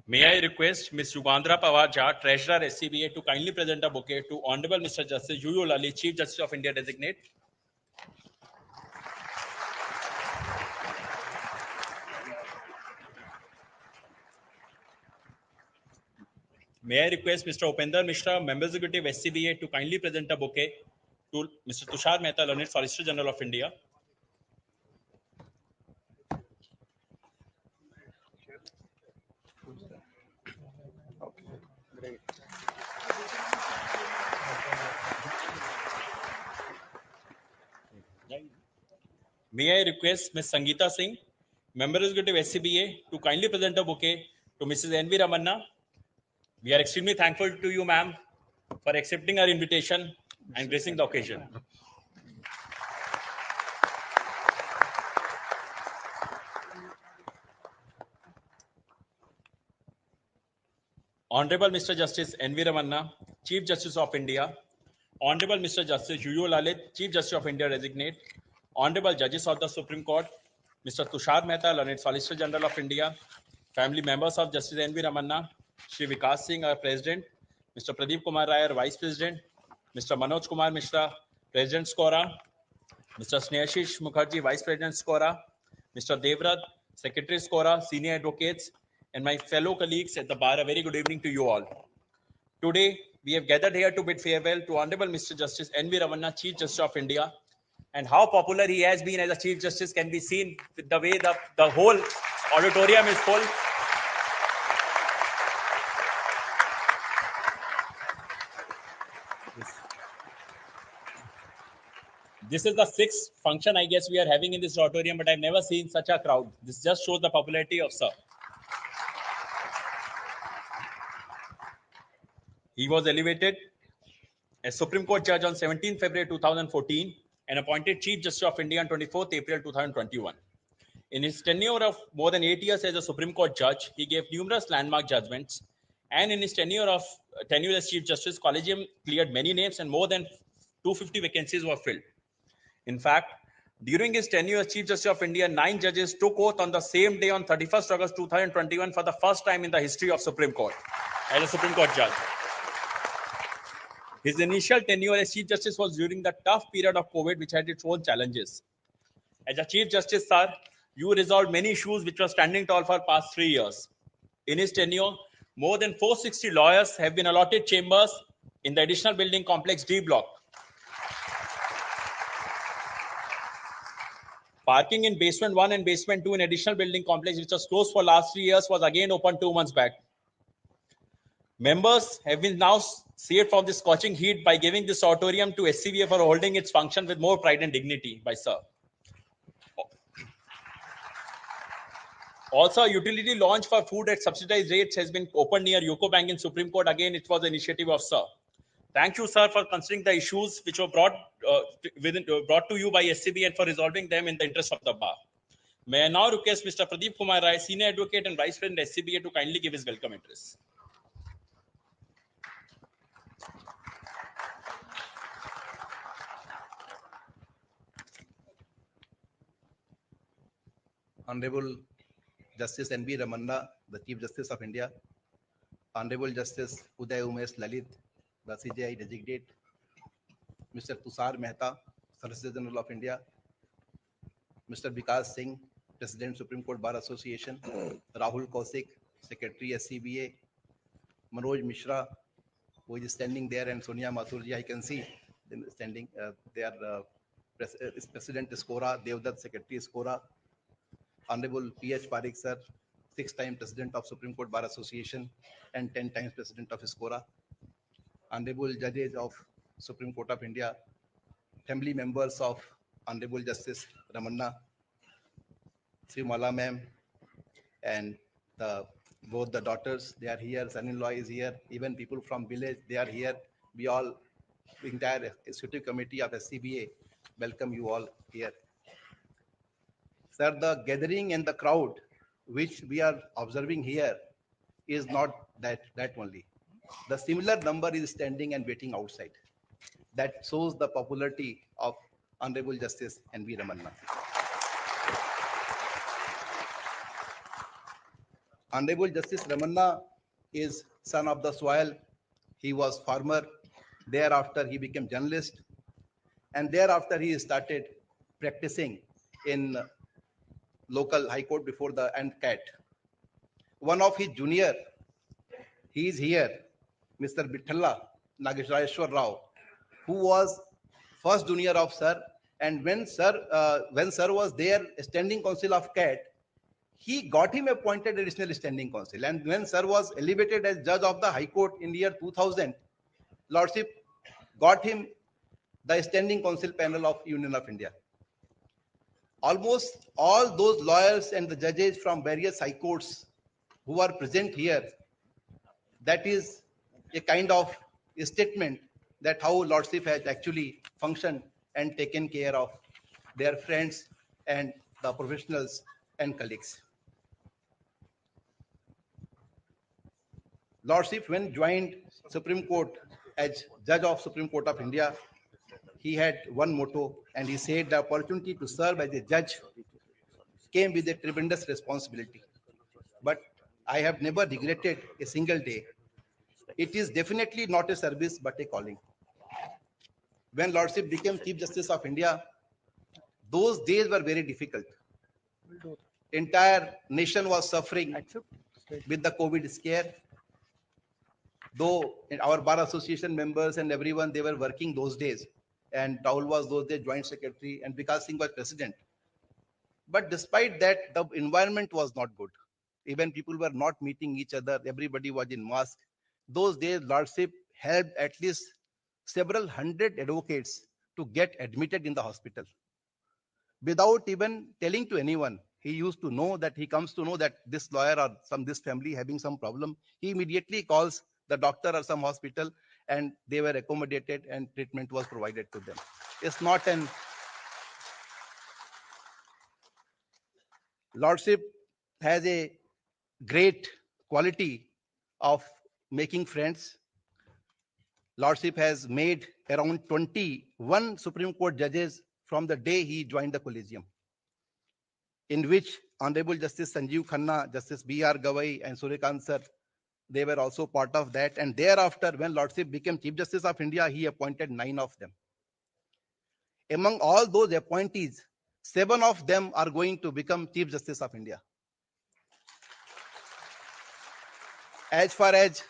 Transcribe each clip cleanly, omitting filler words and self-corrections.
May I request Ms. Yugandhara Pawar Jha, Treasurer SCBA, to kindly present a bouquet to Honorable Mr. Justice Yu Lali, Chief Justice of India Designate. May I request Mr. Upendra Mishra, Member Executive SCBA, to kindly present a bouquet to Mr. Tushar Mehta, Learned Solicitor General of India. May I request Ms. Sangeeta Singh, Member Executive SCBA, to kindly present a bouquet to Mrs. N.V Ramana. We are extremely thankful to you, ma'am, for accepting our invitation and gracing the occasion. Honorable Mr. Justice N.V Ramana, Chief Justice of India, Honorable Mr. Justice Yu Lalit, Chief Justice of India Designate, Honorable Judges of the Supreme Court, Mr. Tushar Mehta, Learned Solicitor General of India, family members of Justice N.V Ramana, Shri Vikas Singh, our President, Mr. Pradeep Kumar Rai, our Vice President, Mr. Manoj Kumar Mishra, President Skora, Mr. Snehashish Mukherjee, Vice President Skora, Mr. Devrat, Secretary Skora, Senior Advocates, and my fellow colleagues at the bar, a very good evening to you all. Today, we have gathered here to bid farewell to Honorable Mr. Justice N.V. Ramana, Chief Justice of India. And how popular he has been as a Chief Justice can be seen with the way the whole auditorium is full. This is the sixth function, I guess, we are having in this auditorium, but I've never seen such a crowd. This just shows the popularity of Sir. He was elevated as Supreme Court Judge on 17 February 2014 and appointed Chief Justice of India on 24 April 2021. In his tenure of more than 8 years as a Supreme Court Judge, he gave numerous landmark judgments. And in his tenure as Chief Justice, Collegium cleared many names and more than 250 vacancies were filled. In fact, during his tenure as Chief Justice of India, 9 judges took oath on the same day on 31st August 2021 for the first time in the history of Supreme Court as a Supreme Court Judge. His initial tenure as Chief Justice was during the tough period of COVID, which had its own challenges. As a Chief Justice, sir, you resolved many issues which were standing tall for past 3 years. In his tenure, more than 460 lawyers have been allotted chambers in the additional building complex D block. Parking in basement 1 and basement 2 in additional building complex, which was closed for last 3 years, was again opened 2 months back. Members have been now saved from this scorching heat by giving this auditorium to SCBA for holding its function with more pride and dignity by Sir. Also, a utility launch for food at subsidized rates has been opened near UCO Bank in Supreme Court. Again, it was the initiative of Sir. Thank you, sir, for considering the issues which were brought to you by SCBA and for resolving them in the interest of the bar. May I now request Mr. Pradeep Kumar Rai, Senior Advocate and Vice President SCBA, to kindly give his welcome address. Honorable Justice N.V Ramana, the Chief Justice of India, Honorable Justice Uday Umesh Lalit, the CJI Designate, Mr. Tushar Mehta, Solicitor General of India, Mr. Vikas Singh, President Supreme Court Bar Association, Rahul Kaushik, Secretary SCBA, Manoj Mishra, who is standing there, and Sonia Mathurji, I can see them standing. They are President Skora, Devdat, Secretary Skora, Honorable P.H. Parikh sir, 6-time President of Supreme Court Bar Association and 10 times President of Skora, Honorable Judges of Supreme Court of India, family members of Honorable Justice Ramana, Sri Mala ma'am, and both the daughters, they are here, son-in-law is here, even people from village, they are here. We all, the entire executive committee of SCBA, welcome you all here. Sir, the gathering and the crowd which we are observing here is not that only. The similar number is standing and waiting outside. That shows the popularity of Honorable Justice N.V. Ramana. Honorable Justice Ramana is son of the soil. He was farmer. Thereafter, he became journalist, and thereafter he started practicing in local high court before the and CAT. One of his junior, he is here, Mr. Bithalla Nageshareshwar Rao, who was first junior of Sir. And when Sir was there, standing counsel of CAT, he got him appointed additional standing counsel. And when Sir was elevated as judge of the High Court in the year 2000, Lordship got him the standing counsel panel of Union of India. Almost all those lawyers and the judges from various high courts who are present here, that is a kind of a statement that how Lordship has actually functioned and taken care of their friends and the professionals and colleagues. Lordship, when joined Supreme Court as Judge of Supreme Court of India, he had one motto, and he said the opportunity to serve as a judge came with a tremendous responsibility. But I have never regretted a single day. It is definitely not a service, but a calling. When Lordship became Chief Justice of India, those days were very difficult. Entire nation was suffering with the COVID scare. Though our Bar Association members and everyone, they were working those days. And Rahul was those days joint secretary and Vikas Singh was president. But despite that, the environment was not good. Even people were not meeting each other. Everybody was in mask. Those days, Lordship helped at least several hundred advocates to get admitted in the hospital without even telling to anyone. He used to know that he comes to know that this lawyer or this family having some problem. He immediately calls the doctor or some hospital, and they were accommodated and treatment was provided to them. It's not an Lordship has a great quality of making friends. Lordship has made around 21 Supreme Court judges from the day he joined the collegium, in which Honorable Justice Sanjeev Khanna, Justice B.R. Gawai, and Suryakant Sir, they were also part of that. And thereafter, when Lordship became Chief Justice of India, he appointed 9 of them. Among all those appointees, 7 of them are going to become Chief Justice of India. As far as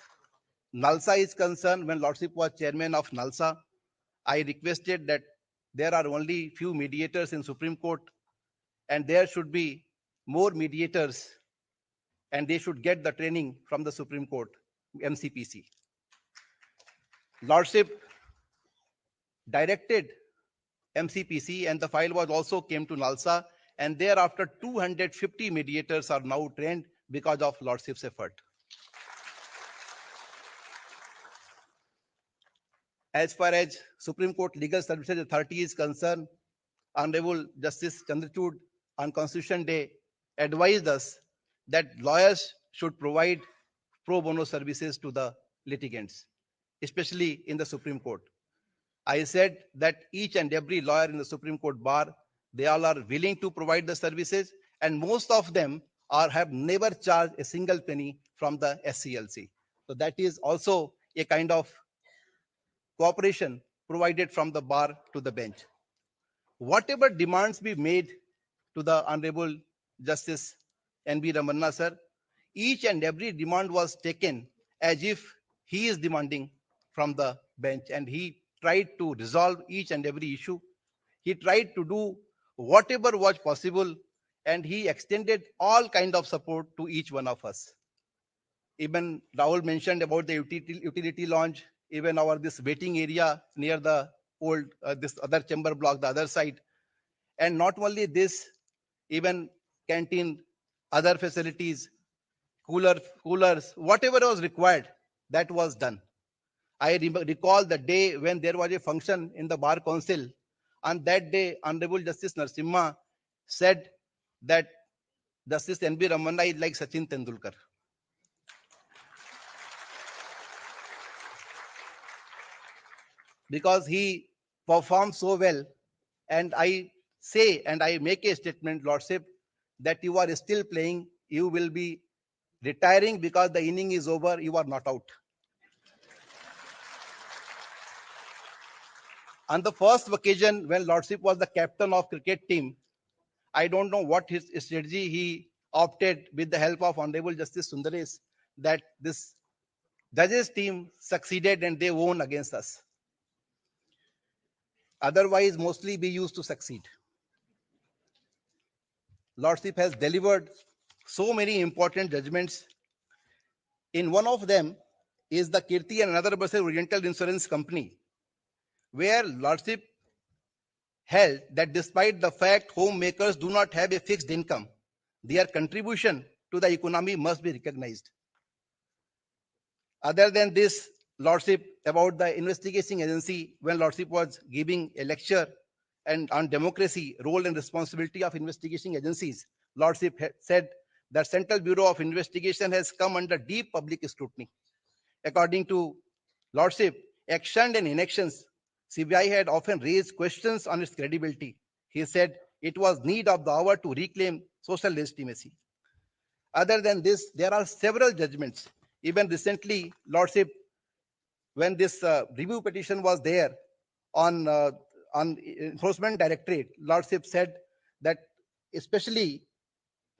NALSA is concerned, when Lordship was chairman of NALSA, I requested that there are only few mediators in Supreme Court, and there should be more mediators, and they should get the training from the Supreme Court, MCPC. Lordship directed MCPC, and the file was also came to NALSA, and thereafter 250 mediators are now trained because of Lordship's effort. As far as Supreme Court Legal Services Authority is concerned, Honorable Justice Chandrachud on Constitution Day advised us that lawyers should provide pro bono services to the litigants, especially in the Supreme Court. I said that each and every lawyer in the Supreme Court bar, they all are willing to provide the services, and most of them have never charged a single penny from the SCLC. So that is also a kind of cooperation provided from the bar to the bench. Whatever demands be made to the Honorable Justice N.V Ramana sir, each and every demand was taken as if he is demanding from the bench, and he tried to resolve each and every issue. He tried to do whatever was possible, and he extended all kind of support to each one of us. Even Rahul mentioned about the utility lounge, even this waiting area near the old, this other chamber block, the other side. And not only this, even canteen, other facilities, coolers, whatever was required, that was done. I recall the day when there was a function in the Bar Council. On that day, Honorable Justice Narasimha said that Justice N.V Ramana is like Sachin Tendulkar. Because he performed so well. And I say, and I make a statement, Lordship, that you are still playing, you will be retiring because the inning is over, you are not out. On the first occasion, when Lordship was the captain of cricket team, I don't know what his strategy he opted with the help of Honorable Justice Sundaresh that this judges team succeeded and they won against us. Otherwise, mostly we used to succeed. Lordship has delivered so many important judgments. In one of them is the Kirti and another versus Oriental Insurance Company, where Lordship held that despite the fact homemakers do not have a fixed income, their contribution to the economy must be recognized. Other than this, Lordship, about the investigation agency, when Lordship was giving a lecture and on democracy, role and responsibility of investigation agencies, Lordship said that Central Bureau of Investigation has come under deep public scrutiny. According to Lordship, action and inactions, CBI had often raised questions on its credibility. He said it was need of the hour to reclaim social legitimacy. Other than this, there are several judgments. Even recently, Lordship, when this review petition was there on Enforcement Directorate, Lordship said that especially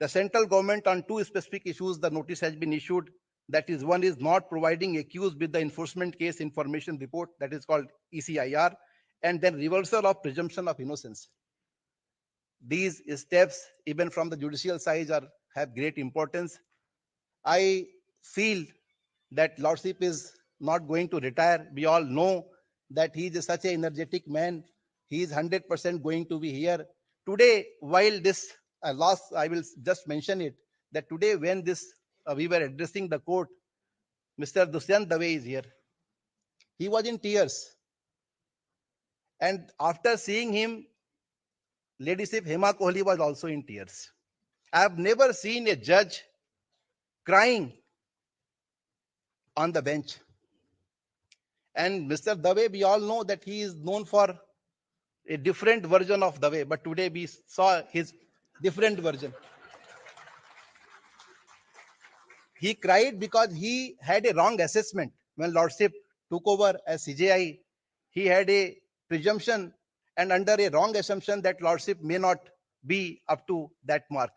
the central government on two specific issues, the notice has been issued. That is, one is not providing accused with the enforcement case information report, that is called ECIR, and then reversal of presumption of innocence. These steps, even from the judicial side, have great importance. I feel that Lordship is not going to retire. We all know that he is such an energetic man. He is 100% going to be here. Today, while this last, I will just mention it, that today when this we were addressing the court, Mr. Dushyant Dave is here. He was in tears. And after seeing him, Ladyship Hema Kohli was also in tears. I have never seen a judge crying on the bench. And Mr. Dave, we all know that he is known for a different version of Dave, but today we saw his different version. He cried because he had a wrong assessment. When Lordship took over as CJI, he had a presumption and under a wrong assumption that Lordship may not be up to that mark.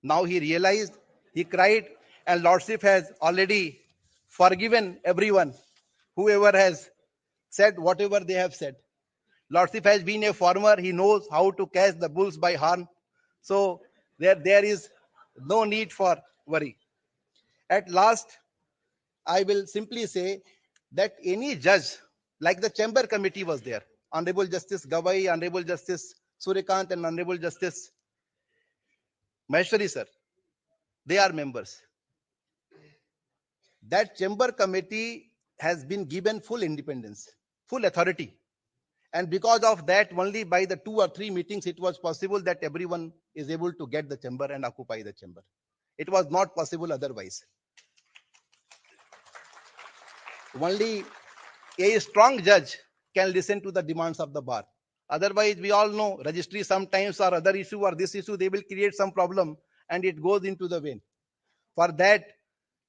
Now he realized, he cried, and Lordship has already forgiven everyone, whoever has said whatever they have said. Lordship has been a farmer. He knows how to catch the bulls by horn. So there is no need for worry. At last, I will simply say that any judge, like the chamber committee was there, Honorable Justice Gawai, Honorable Justice Suryakant, and Honorable Justice Maheshwari sir, they are members. That chamber committee has been given full independence, full authority. And because of that, only by the 2 or 3 meetings, it was possible that everyone is able to get the chamber and occupy the chamber. It was not possible otherwise. Only a strong judge can listen to the demands of the bar. Otherwise, we all know registry sometimes or other issue or this issue, they will create some problem and it goes into the vein. For that,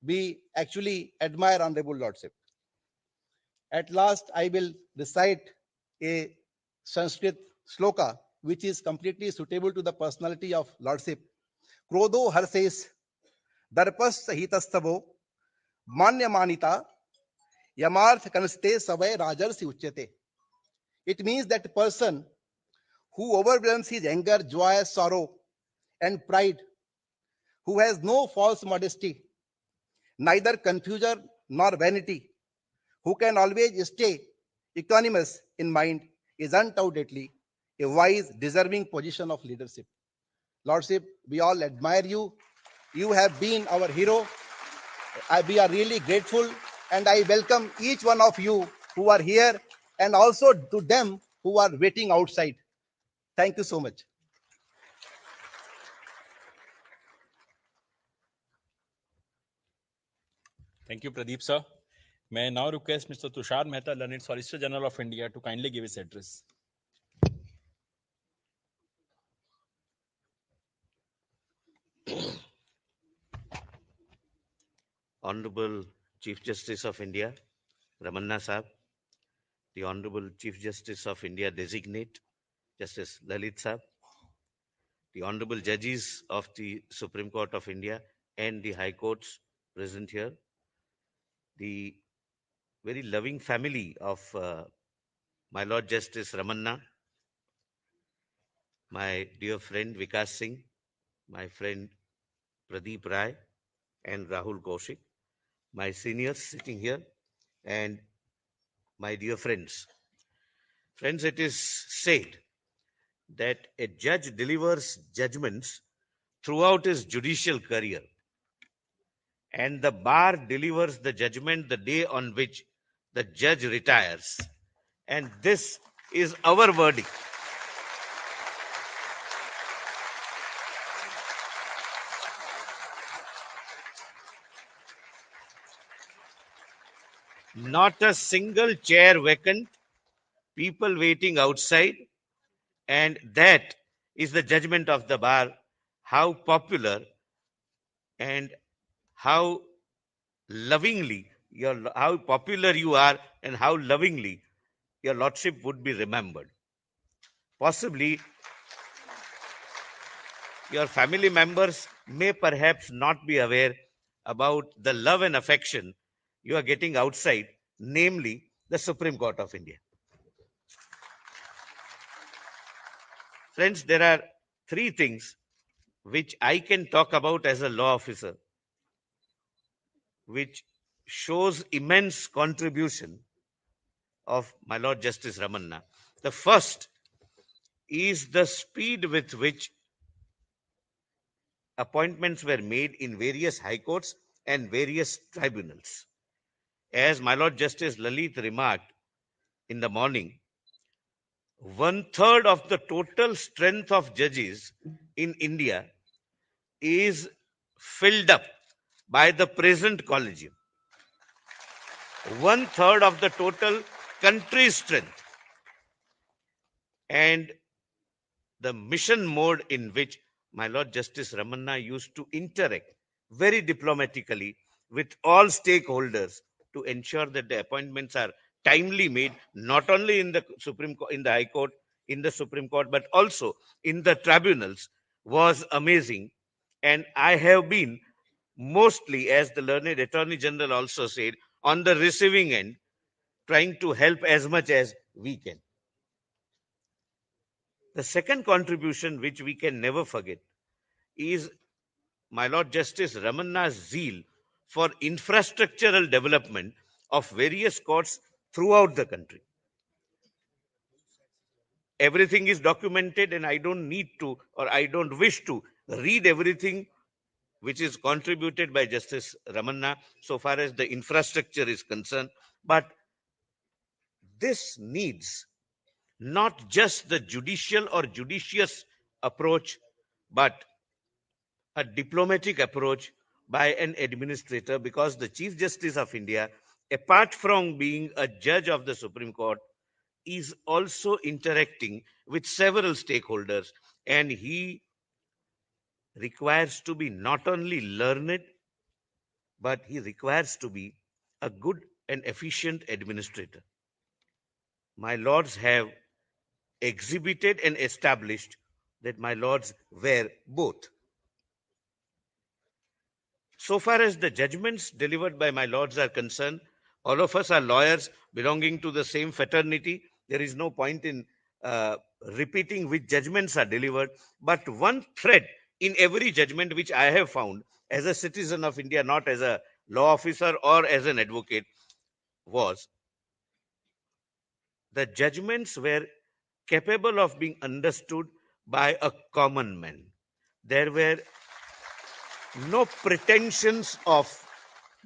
we actually admire Honorable Lordship. At last, I will recite a Sanskrit sloka, which is completely suitable to the personality of Lordship. Krodho harses darpas sahitastavo manya manita yamarth kanste savay rajarsi uchyate. It means that person who overwhelms his anger, joy, sorrow, and pride, who has no false modesty, neither confusion nor vanity, who can always stay equanimous in mind, is undoubtedly a wise, deserving position of leadership. Lordship, we all admire you. You have been our hero. We are really grateful, and I welcome each one of you who are here and also to them who are waiting outside. Thank you so much. Thank you, Pradeep sir. May I now request Mr. Tushar Mehta, Learned Solicitor General of India, to kindly give his address. Honorable Chief Justice of India, Ramana Sahab, the Honorable Chief Justice of India Designate, Justice Lalit Sahab, the Honorable Judges of the Supreme Court of India and the High Courts present here, the very loving family of my Lord Justice Ramana, my dear friend Vikas Singh, my friend Pradeep Rai and Rahul Kaushik, my seniors sitting here, and my dear friends. Friends, it is said that a judge delivers judgments throughout his judicial career, and the bar delivers the judgment the day on which the judge retires. And this is our verdict. Not a single chair vacant, people waiting outside, and that is the judgment of the bar. How popular and how lovingly how popular you are and how lovingly your lordship would be remembered. Possibly your family members may perhaps not be aware about the love and affection you are getting outside, namely the Supreme Court of India. Friends, there are three things which I can talk about as a law officer, which shows immense contribution of my Lord Justice Ramana. The first is the speed with which appointments were made in various high courts and various tribunals. As my Lord Justice Lalit remarked in the morning, 1/3 of the total strength of judges in India is filled up by the present collegium. 1/3 of the total country strength. And the mission mode in which my Lord Justice Ramana used to interact very diplomatically with all stakeholders to ensure that the appointments are timely made, not only in the Supreme Court, in the High Court, in the Supreme Court, but also in the tribunals, was amazing. And I have been mostly, as the learned Attorney General also said, on the receiving end, trying to help as much as we can. The second contribution, which we can never forget, is my Lord Justice Ramana's zeal for infrastructural development of various courts throughout the country. Everything is documented, and I don't need to, or I don't wish to, read everything which is contributed by Justice Ramana so far as the infrastructure is concerned. But this needs not just the judicial or judicious approach, but a diplomatic approach by an administrator, because the Chief Justice of India, apart from being a judge of the Supreme Court, is also interacting with several stakeholders, and he requires to be not only learned, but he requires to be a good and efficient administrator. My lords have exhibited and established that my lords were both. So far as the judgments delivered by my lords are concerned, all of us are lawyers belonging to the same fraternity. There is no point in repeating which judgments are delivered. But one thread in every judgment which I have found as a citizen of India, not as a law officer or as an advocate, was the judgments were capable of being understood by a common man. There were no pretensions of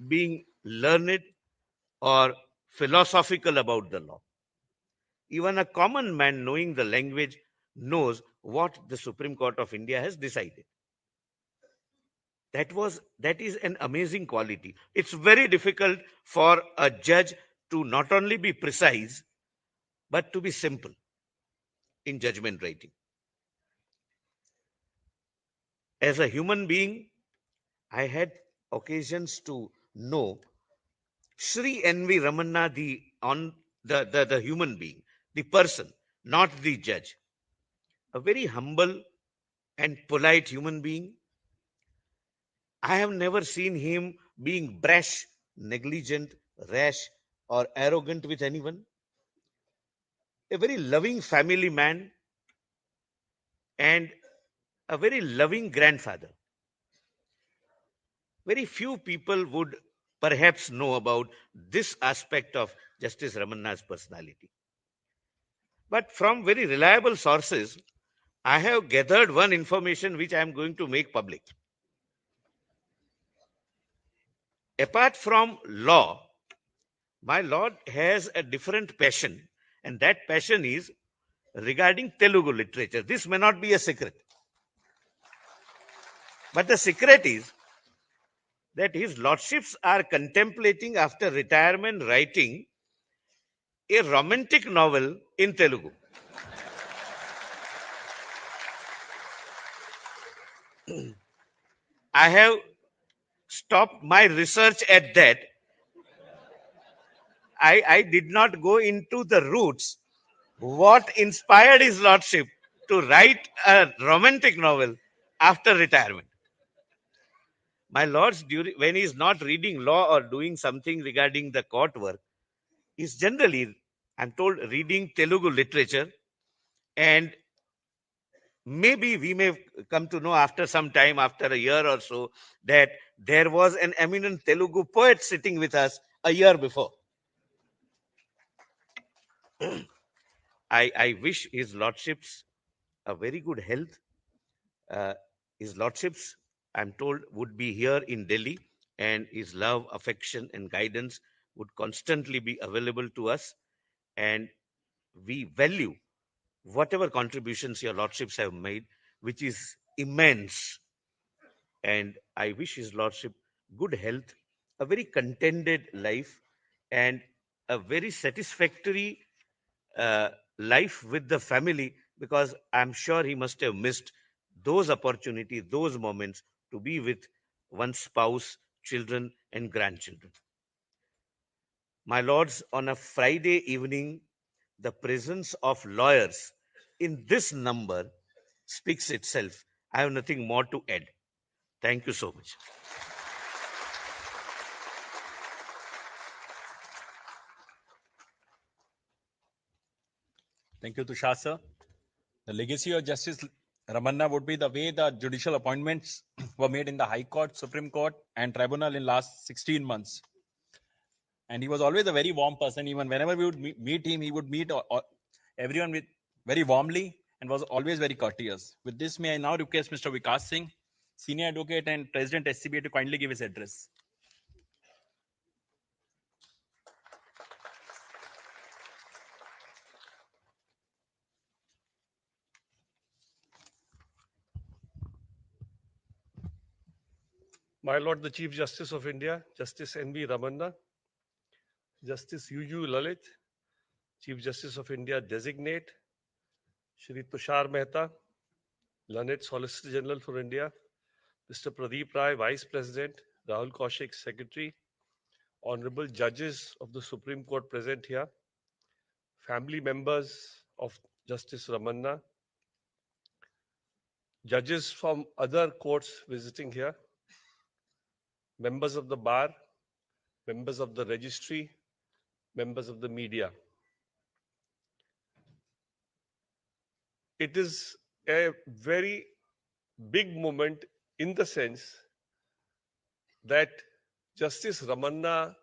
being learned or philosophical about the law. Even a common man knowing the language knows what the Supreme Court of India has decided. That is an amazing quality. It's very difficult for a judge to not only be precise, but to be simple in judgment writing. As a human being, I had occasions to know Shri N.V Ramana, the human being, the person, not the judge. A very humble and polite human being. I have never seen him being brash, negligent, rash, or arrogant with anyone. A very loving family man and a very loving grandfather. Very few people would perhaps know about this aspect of Justice Ramana's personality. But from very reliable sources, I have gathered one information which I am going to make public. Apart from law, my Lord has a different passion, and that passion is regarding Telugu literature. This may not be a secret. But the secret is that his lordships are contemplating after retirement writing a romantic novel in Telugu. I have stopped my research at that. I did not go into the roots. What inspired his lordship to write a romantic novel after retirement? My lords, when he is not reading law or doing something regarding the court work, is generally, I'm told, reading Telugu literature. And maybe we may come to know after some time, after a year or so, that there was an eminent Telugu poet sitting with us a year before. I wish his lordships a very good health. His lordships, I'm told, would be here in Delhi, and his love, affection, and guidance would constantly be available to us. And we value whatever contributions your lordships have made, which is immense. And I wish his lordship good health, a very contented life, and a very satisfactory life with the family, because I'm sure he must have missed those opportunities, those moments to be with one's spouse, children, and grandchildren. My lords, on a Friday evening, the presence of lawyers in this number speaks itself. I have nothing more to add. Thank you so much. Thank you, Tushar sir. The legacy of Justice Ramana would be the way the judicial appointments were made in the High Court, Supreme Court, and Tribunal in last 16 months. And he was always a very warm person. Even whenever we would meet him, he would meet everyone with very warmly and was always very courteous. With this, may I now request Mr. Vikas Singh, Senior Advocate and President SCBA, to kindly give his address. My Lord, the Chief Justice of India, Justice N.V Ramana, Justice U.U. Lalit, Chief Justice of India Designate, Shri Tushar Mehta, Learned Solicitor General for India, Mr. Pradeep Rai, Vice President, Rahul Kaushik, Secretary, Honorable Judges of the Supreme Court present here, family members of Justice Ramana, judges from other courts visiting here, members of the bar, members of the registry, members of the media. It is a very big moment in the sense that Justice Ramana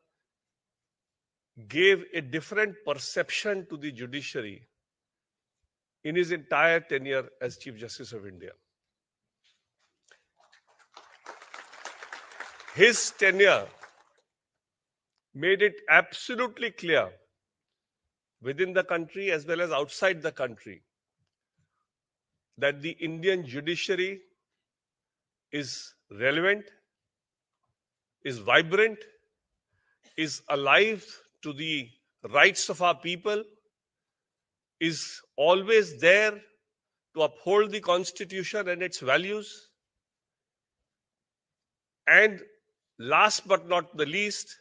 gave a different perception to the judiciary in his entire tenure as Chief Justice of India. His tenure made it absolutely clear within the country as well as outside the country that the Indian judiciary is relevant, is vibrant, is alive to the rights of our people, is always there to uphold the Constitution and its values, and Last but not the least,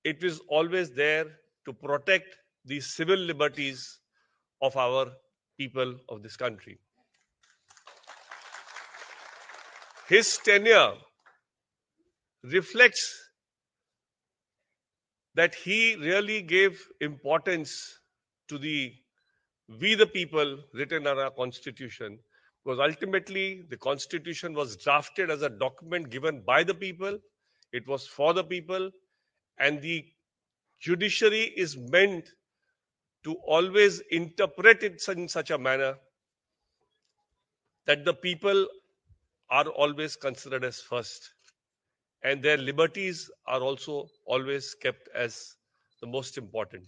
it is always there to protect the civil liberties of our people of this country. His tenure reflects that he really gave importance to the "we the people" written in our constitution, because ultimately the constitution was drafted as a document given by the people, it was for the people, and the judiciary is meant to always interpret it in such a manner that the people are always considered as first, and their liberties are also always kept as the most important.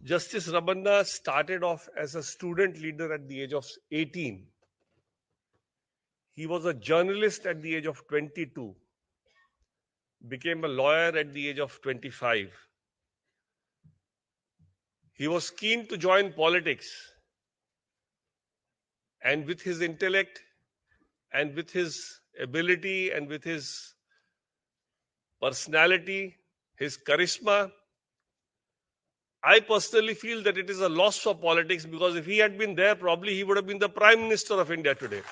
Justice Ramana started off as a student leader at the age of 18. He was a journalist at the age of 22, became a lawyer at the age of 25. He was keen to join politics, and with his intellect and with his ability and with his personality, his charisma, I personally feel that it is a loss for politics, because if he had been there, probably he would have been the Prime Minister of India today.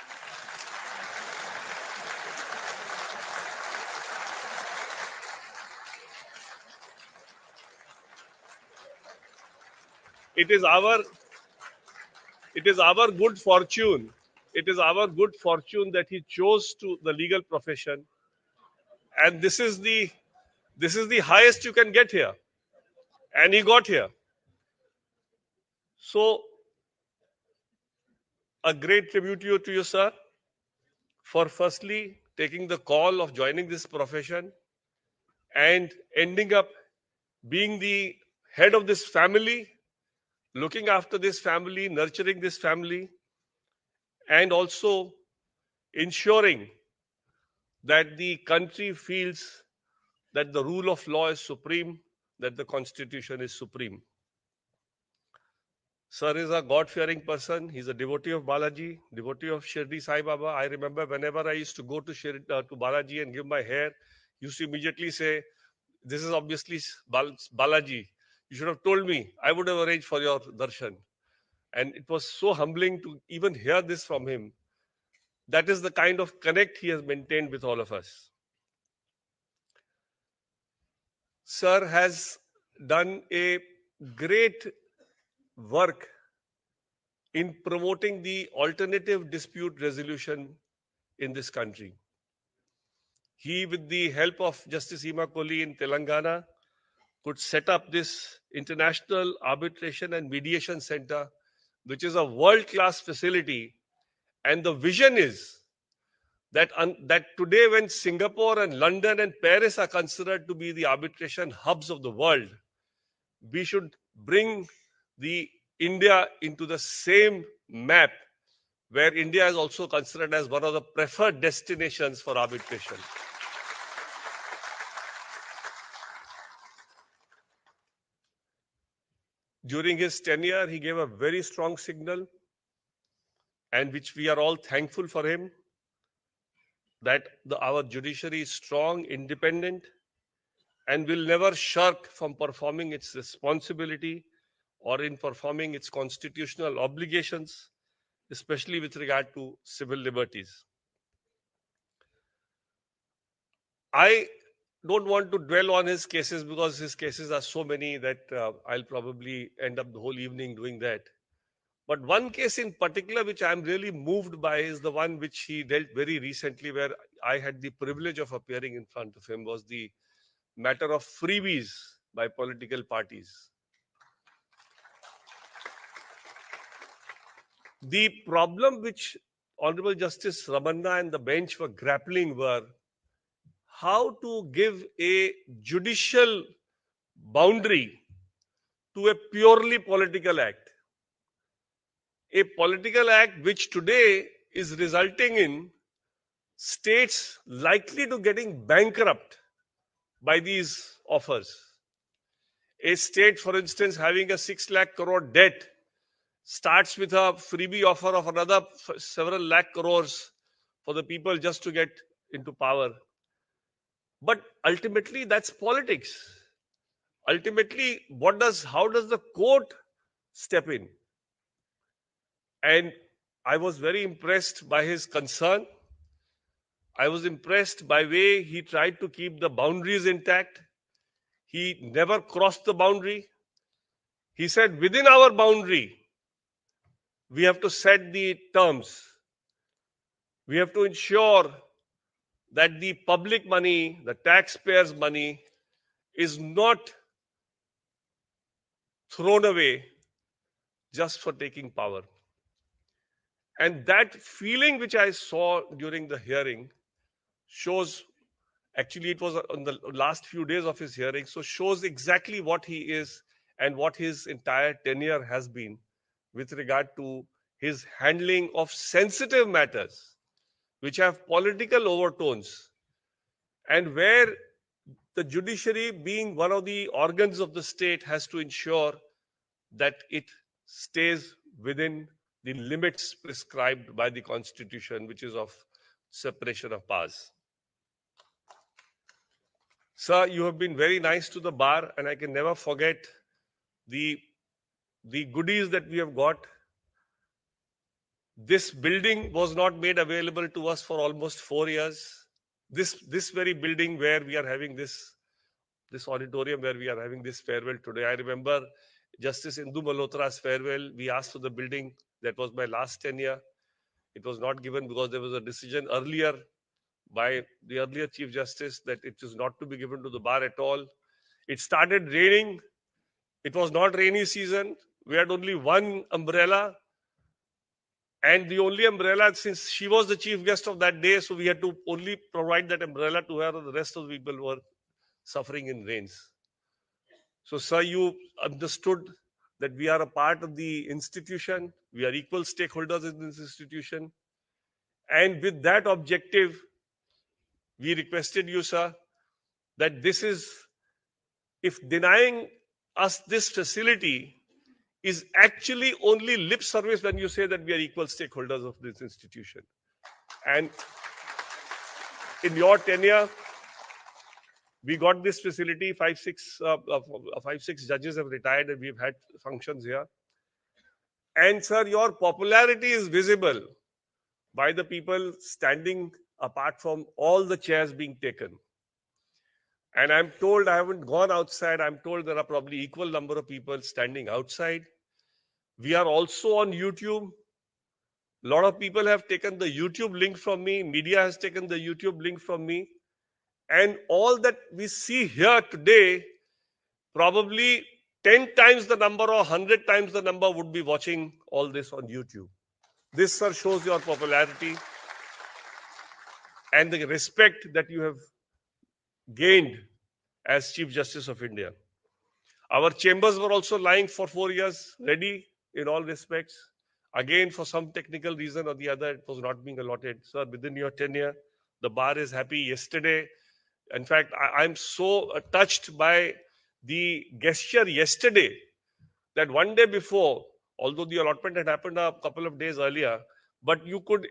It is our good fortune. It is our good fortune that he chose to the legal profession, and this is the highest you can get here, and he got here. So, a great tribute to you, sir, for firstly taking the call of joining this profession and ending up being the head of this family, looking after this family, nurturing this family, and also ensuring that the country feels that the rule of law is supreme, that the constitution is supreme. Sir is a God-fearing person. He's a devotee of Balaji, devotee of Shirdi Sai Baba. I remember whenever I used to go to to Balaji and give my hair, he used to immediately say, "This is obviously Balaji. You should have told me. I would have arranged for your darshan." And it was so humbling to even hear this from him. That is the kind of connect he has maintained with all of us. Sir has done a great work in promoting the alternative dispute resolution in this country. He, with the help of Justice Hima Kohli in Telangana, could set up this International Arbitration and Mediation Center, which is a world-class facility. And the vision is that today, when Singapore and London and Paris are considered to be the arbitration hubs of the world, we should bring the India into the same map, where India is also considered as one of the preferred destinations for arbitration. During his tenure, he gave a very strong signal, and which we are all thankful for him, that our judiciary is strong, independent, and will never shirk from performing its responsibility or in performing its constitutional obligations, especially with regard to civil liberties. I don't want to dwell on his cases, because his cases are so many that I'll probably end up the whole evening doing that. But one case in particular which I'm really moved by is the one which he dealt very recently, where I had the privilege of appearing in front of him, was the matter of freebies by political parties. The problem which Honorable Justice Ramana and the bench were grappling were how to give a judicial boundary to a purely political act. A political act which today is resulting in states likely to getting bankrupt by these offers. A state, for instance, having a 6 lakh crore debt starts with a freebie offer of another several lakh crores for the people just to get into power. But ultimately, that's politics. Ultimately, how does the court step in? And I was very impressed by his concern. I was impressed by the way he tried to keep the boundaries intact. He never crossed the boundary. He said, within our boundary, we have to set the terms. We have to ensure that the public money, the taxpayers' money, is not thrown away just for taking power. And that feeling which I saw during the hearing shows, actually it was on the last few days of his hearing, so shows exactly what he is and what his entire tenure has been with regard to his handling of sensitive matters which have political overtones, and where the judiciary, being one of the organs of the state, has to ensure that it stays within the limits prescribed by the constitution, which is of separation of powers. Sir, you have been very nice to the bar, and I can never forget the goodies that we have got. This building was not made available to us for almost 4 years. This very building where we are having this auditorium, where we are having this farewell today. I remember Justice Indu Malhotra's farewell. We asked for the building. That was my last tenure. It was not given because there was a decision earlier by the earlier Chief Justice that it is not to be given to the bar at all. It started raining. It was not rainy season. We had only one umbrella. And the only umbrella, since she was the chief guest of that day, so we had to only provide that umbrella to her, and the rest of the people were suffering in rains. So, sir, you understood that we are a part of the institution. We are equal stakeholders in this institution. And with that objective, we requested you, sir, that this is, if denying us this facility is actually only lip service when you say that we are equal stakeholders of this institution. And in your tenure, we got this facility. Five, six judges have retired, and we've had functions here. And sir, your popularity is visible by the people standing apart from all the chairs being taken. And I'm told, I haven't gone outside, I'm told there are probably equal number of people standing outside. We are also on YouTube. A lot of people have taken the YouTube link from me. Media has taken the YouTube link from me. And all that we see here today, probably 10 times the number or 100 times the number would be watching all this on YouTube. This, sir, shows your popularity and the respect that you have gained as Chief Justice of India. Our chambers were also lying for 4 years, ready in all respects. Again, for some technical reason or the other, it was not being allotted. Sir, within your tenure, the bar is happy. Yesterday, in fact, I'm so touched by the gesture yesterday that one day before, although the allotment had happened a couple of days earlier, but you could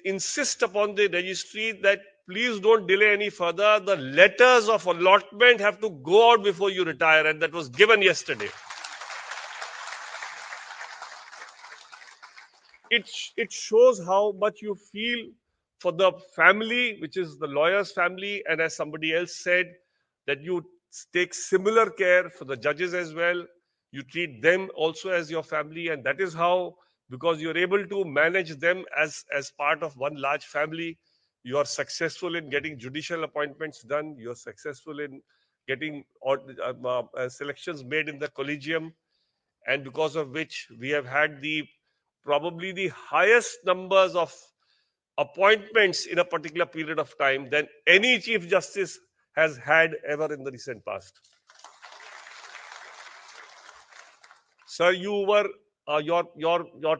insist upon the registry that please don't delay any further. The letters of allotment have to go out before you retire, and that was given yesterday. It shows how much you feel for the family, which is the lawyer's family, and as somebody else said, that you take similar care for the judges as well. You treat them also as your family, and that is how, because you're able to manage them as part of one large family, you are successful in getting judicial appointments done. You're successful in getting selections made in the collegium, and because of which we have had probably the highest numbers of appointments in a particular period of time than any Chief Justice has had ever in the recent past. Sir, your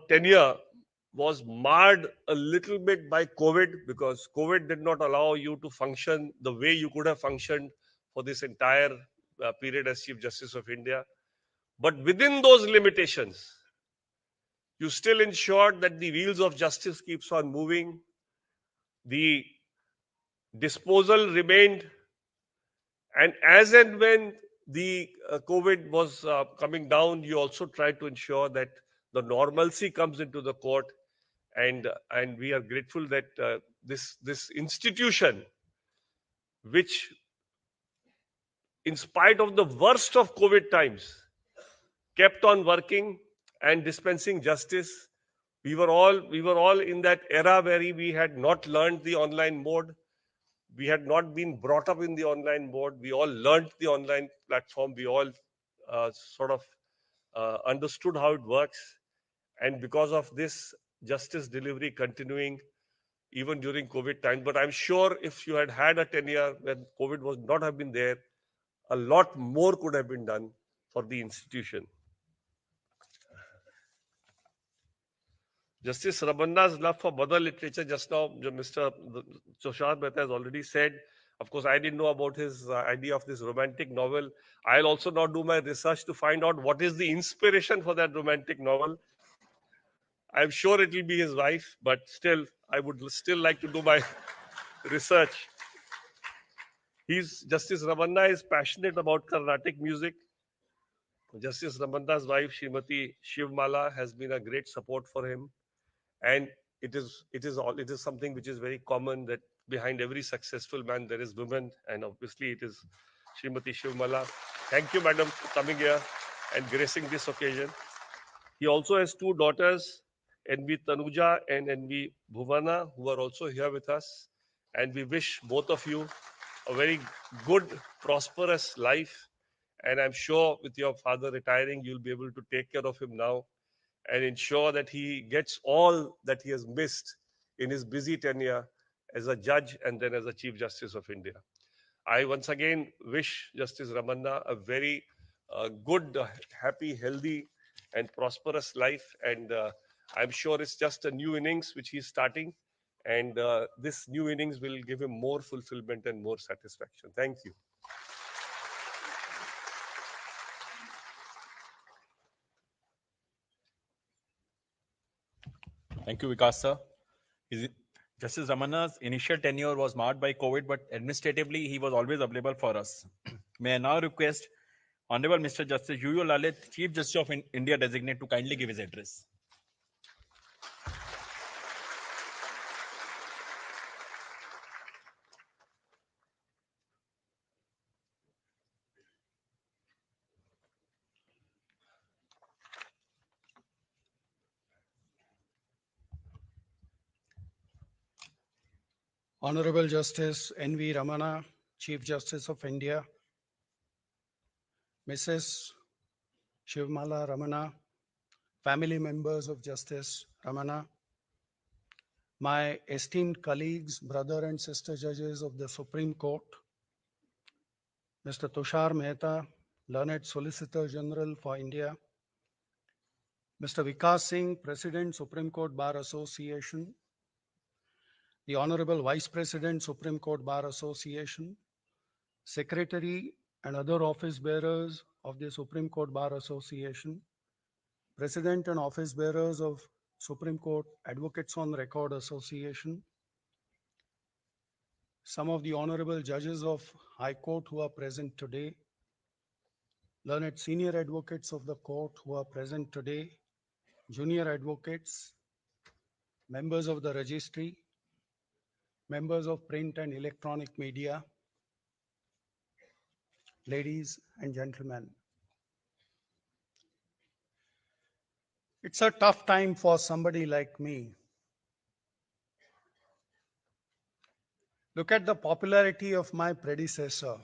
tenure was marred a little bit by COVID, because COVID did not allow you to function the way you could have functioned for this entire period as Chief Justice of India. But within those limitations, you still ensured that the wheels of justice keeps on moving. The disposal remained, and as and when the COVID was coming down, you also tried to ensure that the normalcy comes into the court, and we are grateful that this institution, which, in spite of the worst of COVID times, kept on working and dispensing justice. We were all in that era where we had not learned the online mode. We had not been brought up in the online mode. We all learned the online platform. We all sort of understood how it works. And because of this justice delivery continuing even during COVID time. But I'm sure if you had had a tenure when COVID was not have been there, a lot more could have been done for the institution. Justice Ramana's love for mother literature, just now, Mr. Tushar Mehta has already said. Of course, I didn't know about his idea of this romantic novel. I'll also now do my research to find out what is the inspiration for that romantic novel. I'm sure it will be his wife, but still, I would still like to do my research. Justice Ramana is passionate about Carnatic music. Justice Ramana's wife, Srimati Shivmala, has been a great support for him. And it is something which is very common, that behind every successful man there is women, and obviously it is Srimati Shivmala. Thank you, madam, for coming here and gracing this occasion. He also has two daughters, N.V Tanuja and N.V Bhuvana, who are also here with us, and we wish both of you a very good, prosperous life. And I'm sure with your father retiring, you'll be able to take care of him now and ensure that he gets all that he has missed in his busy tenure as a judge and then as a Chief Justice of India. I once again wish Justice Ramana a very good, happy, healthy, and prosperous life. And I'm sure it's just a new innings which he's starting. And this new innings will give him more fulfillment and more satisfaction. Thank you. Thank you, Vikas sir. Justice Ramana's initial tenure was marred by COVID, but administratively he was always available for us. May I now request Honorable Mr. Justice Yu Lalit, Chief Justice of India Designate, to kindly give his address. Honorable Justice N.V. Ramana, Chief Justice of India, Mrs. Shivmala Ramana, family members of Justice Ramana, my esteemed colleagues, brother and sister judges of the Supreme Court, Mr. Tushar Mehta, learned Solicitor General for India, Mr. Vikas Singh, President, Supreme Court Bar Association, the Honorable Vice President, Supreme Court Bar Association, Secretary and other office bearers of the Supreme Court Bar Association, President and office bearers of Supreme Court Advocates on Record Association, some of the honorable judges of High Court who are present today, learned senior advocates of the court who are present today, junior advocates, members of the registry, members of print and electronic media, ladies and gentlemen. It's a tough time for somebody like me. Look at the popularity of my predecessor.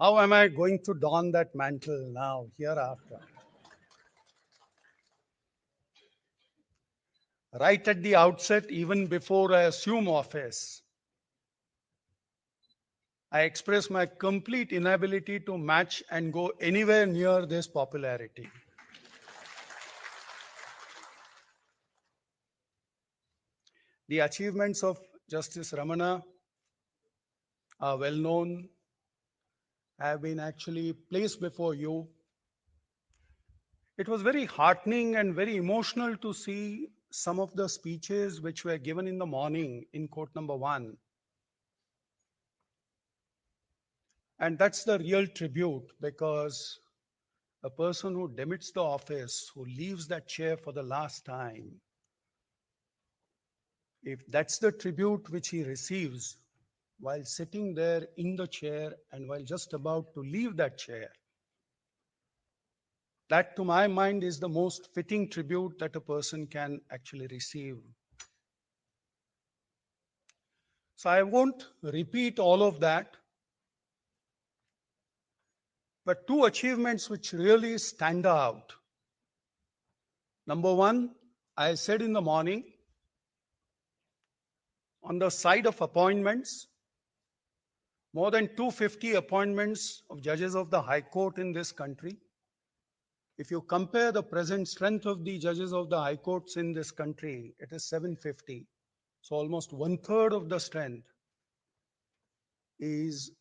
How am I going to don that mantle now, hereafter? Right at the outset, even before I assume office, I express my complete inability to match and go anywhere near this popularity. The achievements of Justice Ramana are well known have been actually placed before you. It was very heartening and very emotional to see some of the speeches which were given in the morning in court number 1. And that's the real tribute, because a person who demits the office, who leaves that chair for the last time, if that's the tribute which he receives while sitting there in the chair and while just about to leave that chair, that to my mind is the most fitting tribute that a person can actually receive. So I won't repeat all of that, but 2 achievements which really stand out. Number 1, I said in the morning, on the side of appointments, more than 250 appointments of judges of the High Court in this country. If you compare the present strength of the judges of the High Courts in this country, it is 750. So almost 1/3 of the strength is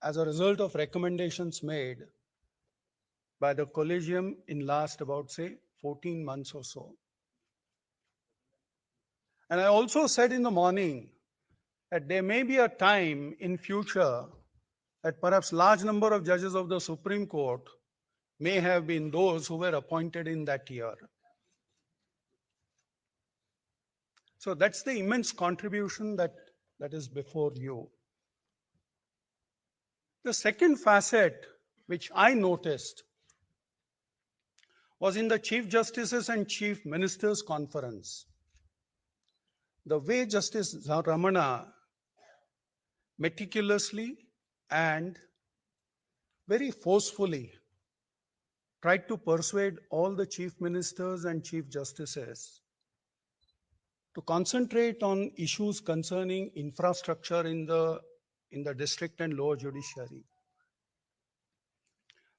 as a result of recommendations made by the collegium in last about, say, 14 months or so. And I also said in the morning that there may be a time in future that perhaps large number of judges of the Supreme Court may have been those who were appointed in that year. So that's the immense contribution that is before you. The second facet which I noticed was in the Chief Justices and Chief Ministers Conference. The way Justice Ramana meticulously and very forcefully tried to persuade all the chief ministers and chief justices to concentrate on issues concerning infrastructure in the district and lower judiciary.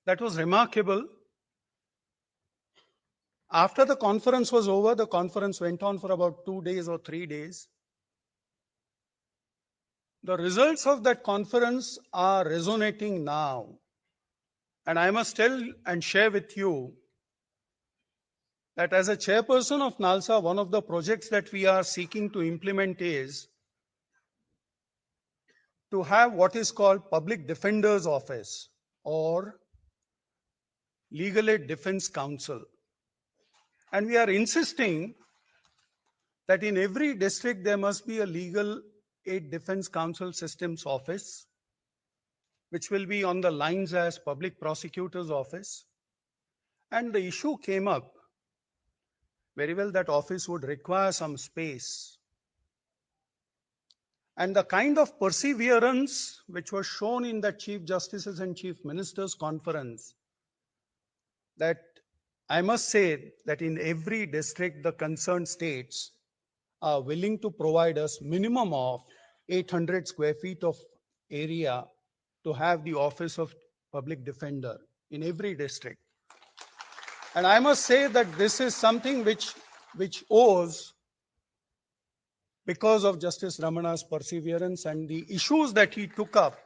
That was remarkable. After the conference was over, the conference went on for about 2 days or 3 days. The results of that conference are resonating now. And I must tell and share with you that as a chairperson of NALSA, one of the projects that we are seeking to implement is to have what is called Public Defender's Office or Legal Aid Defense Counsel. And we are insisting that in every district there must be a Legal Aid Defense Counsel Systems Office, which will be on the lines as Public Prosecutor's Office. And the issue came up, very well that office would require some space. And the kind of perseverance which was shown in the Chief Justices and Chief Ministers Conference, that I must say that in every district the concerned states are willing to provide us minimum of 800 square feet of area to have the office of public defender in every district. And I must say that this is something which owes, because of Justice Ramana's perseverance and the issues that he took up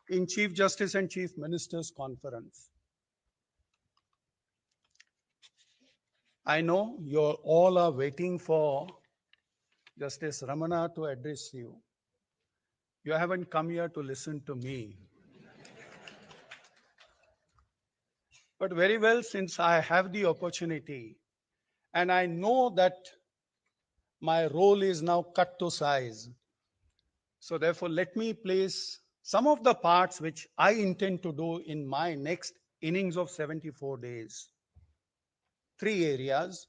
in Chief Justice and Chief Ministers Conference. I know you all are waiting for Justice Ramana to address you. You haven't come here to listen to me. But very well, since I have the opportunity, and I know that my role is now cut to size, so therefore let me place some of the parts which I intend to do in my next innings of 74 days. 3 areas.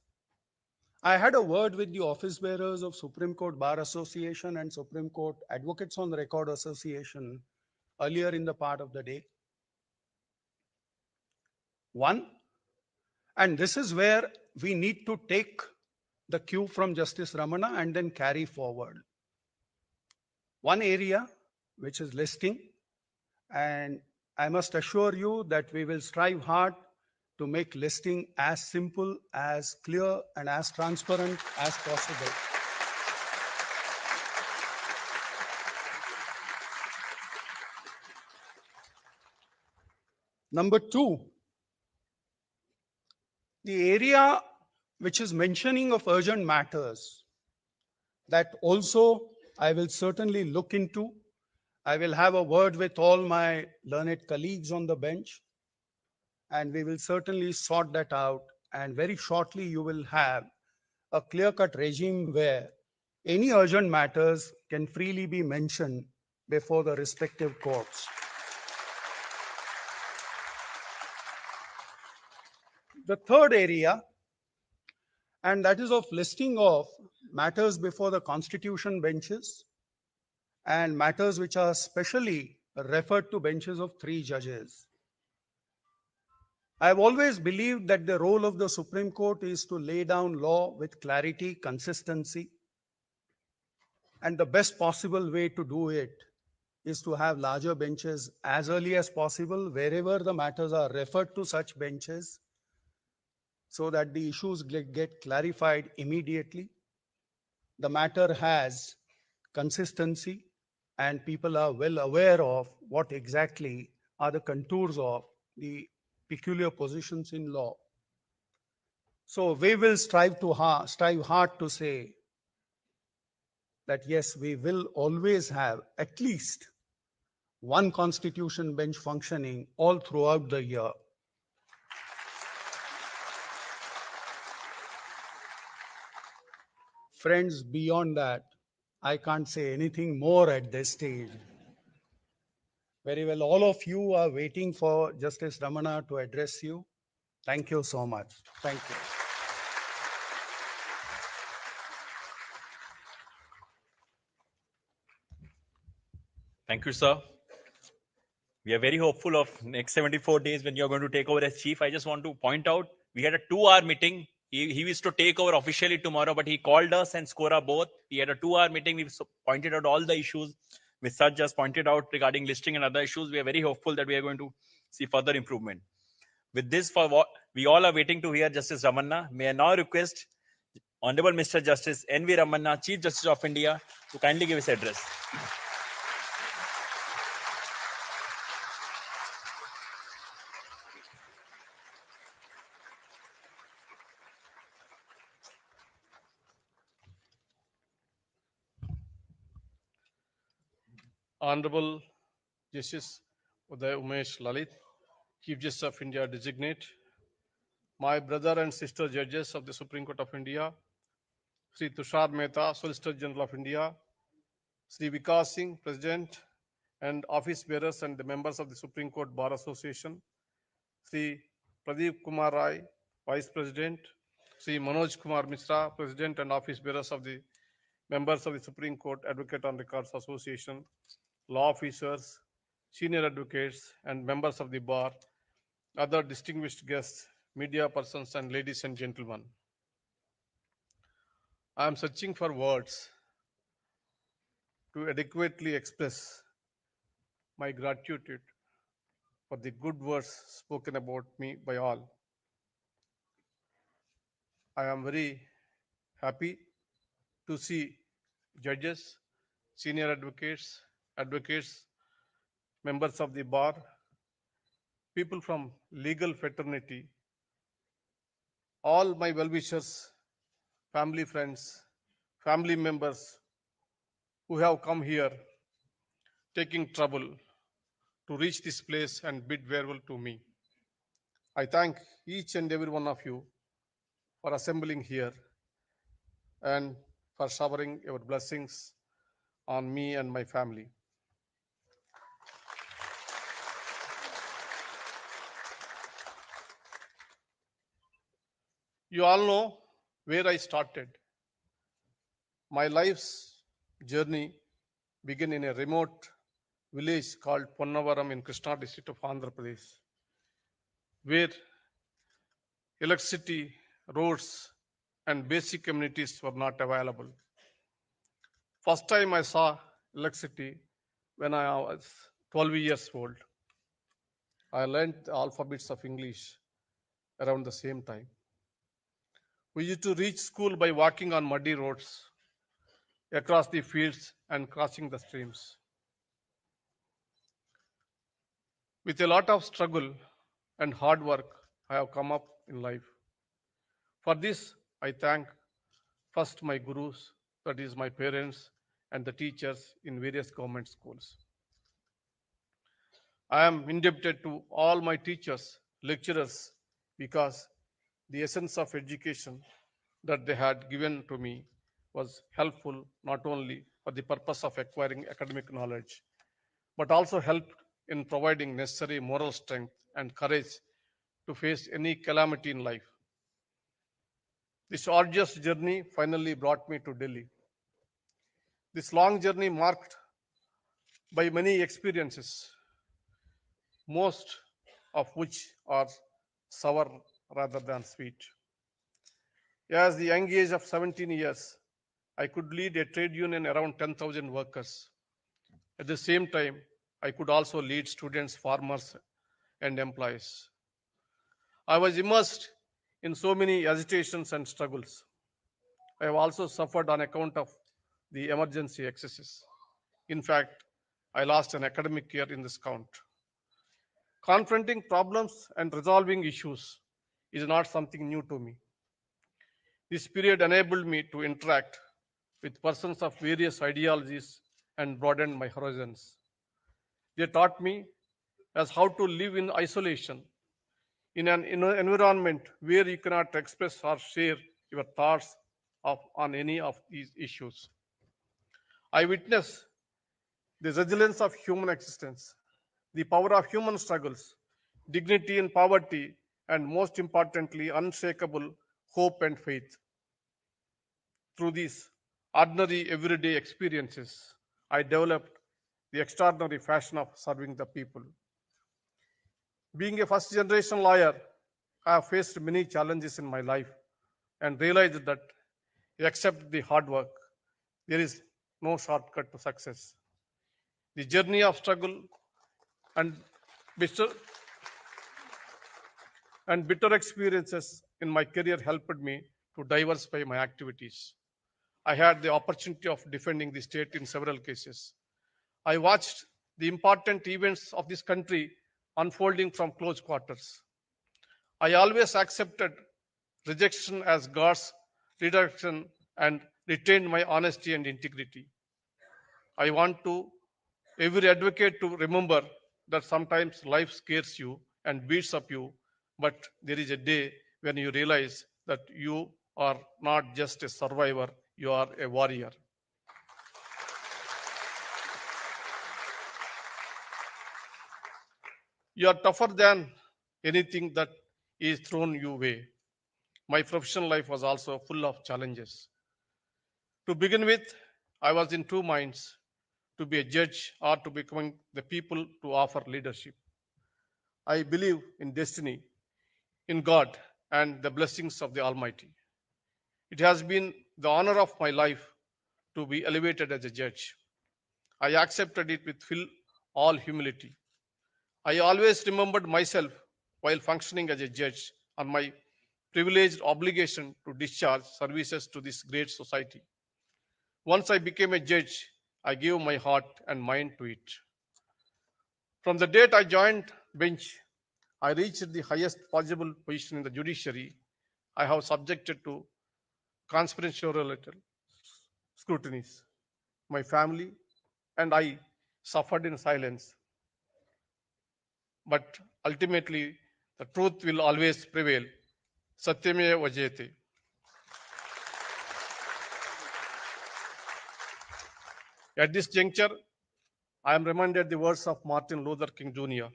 I had a word with the office bearers of Supreme Court Bar Association and Supreme Court Advocates on Record Association earlier in the part of the day. One, and this is where we need to take the cue from Justice Ramana and then carry forward. One area which is listing, and I must assure you that we will strive hard to make listing as simple, as clear, and as transparent as possible. Number two, the area which is mentioning of urgent matters, that also I will certainly look into. I will have a word with all my learned colleagues on the bench, and we will certainly sort that out. And very shortly, you will have a clear-cut regime where any urgent matters can freely be mentioned before the respective courts. The third area, and that is of listing of matters before the constitution benches and matters which are specially referred to benches of 3 judges. I have always believed that the role of the Supreme Court is to lay down law with clarity, consistency, and the best possible way to do it is to have larger benches as early as possible wherever the matters are referred to such benches, so that the issues get clarified immediately. The matter has consistency and people are well aware of what exactly are the contours of the peculiar positions in law. So we will strive hard to say that yes, we will always have at least one constitution bench functioning all throughout the year. Friends, beyond that, I can't say anything more at this stage. Very well, all of you are waiting for Justice Ramana to address you. Thank you so much. Thank you. Thank you, sir. We are very hopeful of next 74 days when you're going to take over as chief. I just want to point out, we had a 2-hour meeting. He used to take over officially tomorrow, but he called us and Scora both. We had a 2-hour meeting. We pointed out all the issues which Saj just pointed out regarding listing and other issues. We are very hopeful that we are going to see further improvement. With this, for what we all are waiting to hear Justice Ramana, may I now request Honorable Mr. Justice N.V. Ramana, Chief Justice of India, to kindly give his address. Honorable Justice Uday Umesh Lalit, Chief Justice of India designate, my brother and sister judges of the Supreme Court of India, Sri Tushar Mehta, Solicitor General of India, Sri Vikas Singh, President and office bearers and the members of the Supreme Court Bar Association, Sri Pradeep Kumar Rai, Vice President, Sri Manoj Kumar Mishra, President and office bearers of the members of the Supreme Court Advocate on Records Association, law officers, senior advocates, and members of the bar, other distinguished guests, media persons, and ladies and gentlemen. I am searching for words to adequately express my gratitude for the good words spoken about me by all. I am very happy to see judges, senior advocates, members of the bar, people from legal fraternity, all my well-wishers, family friends, family members who have come here taking trouble to reach this place and bid farewell to me. I thank each and every one of you for assembling here and for showering your blessings on me and my family. You all know where I started. My life's journey began in a remote village called Ponnavaram in Krishna district of Andhra Pradesh, where electricity, roads, and basic amenities were not available. First time I saw electricity when I was 12 years old. I learned the alphabets of English around the same time. We used to reach school by walking on muddy roads, across the fields and crossing the streams. With a lot of struggle, and hard work I have come up in life. For this, I thank first my gurus, that is, my parents and the teachers in various government schools. I am indebted to all my teachers, lecturers, because the essence of education that they had given to me was helpful not only for the purpose of acquiring academic knowledge, but also helped in providing necessary moral strength and courage to face any calamity in life. This arduous journey finally brought me to Delhi. This long journey marked by many experiences, most of which are sour rather than sweet. As the young age of 17 years, I could lead a trade union around 10,000 workers. At the same time, I could also lead students, farmers, and employees. I was immersed in so many agitations and struggles. I have also suffered on account of the emergency excesses. In fact, I lost an academic year in this count. Confronting problems and resolving issues is not something new to me. This period enabled me to interact with persons of various ideologies and broadened my horizons. They taught me as how to live in isolation in an environment where you cannot express or share your thoughts on any of these issues. I witnessed the resilience of human existence, the power of human struggles, dignity in poverty, and most importantly, unshakable hope and faith. Through these ordinary everyday experiences, I developed the extraordinary fashion of serving the people. Being a first generation lawyer, I have faced many challenges in my life and realized that except the hard work, there is no shortcut to success. The journey of struggle and bitter, bitter experiences in my career helped me to diversify my activities. I had the opportunity of defending the state in several cases. I watched the important events of this country unfolding from close quarters. I always accepted rejection as God's reduction and retained my honesty and integrity. I want to every advocate to remember that sometimes life scares you and beats up you, but there is a day when you realize that you are not just a survivor, you are a warrior. You are tougher than anything that is thrown your way. My professional life was also full of challenges. To begin with, I was in two minds, to be a judge or to becoming the people to offer leadership. I believe in destiny, in God, and the blessings of the Almighty. It has been the honor of my life to be elevated as a judge. I accepted it with all humility. I always remembered myself while functioning as a judge on my privileged obligation to discharge services to this great society. Once I became a judge, I gave my heart and mind to it. From the date I joined bench, I reached the highest possible position in the judiciary. I have subjected to conspiratorial scrutinies. My family and I suffered in silence, but ultimately the truth will always prevail. Satyameva Vajayate. At this juncture, I am reminded the words of Martin Luther King Jr.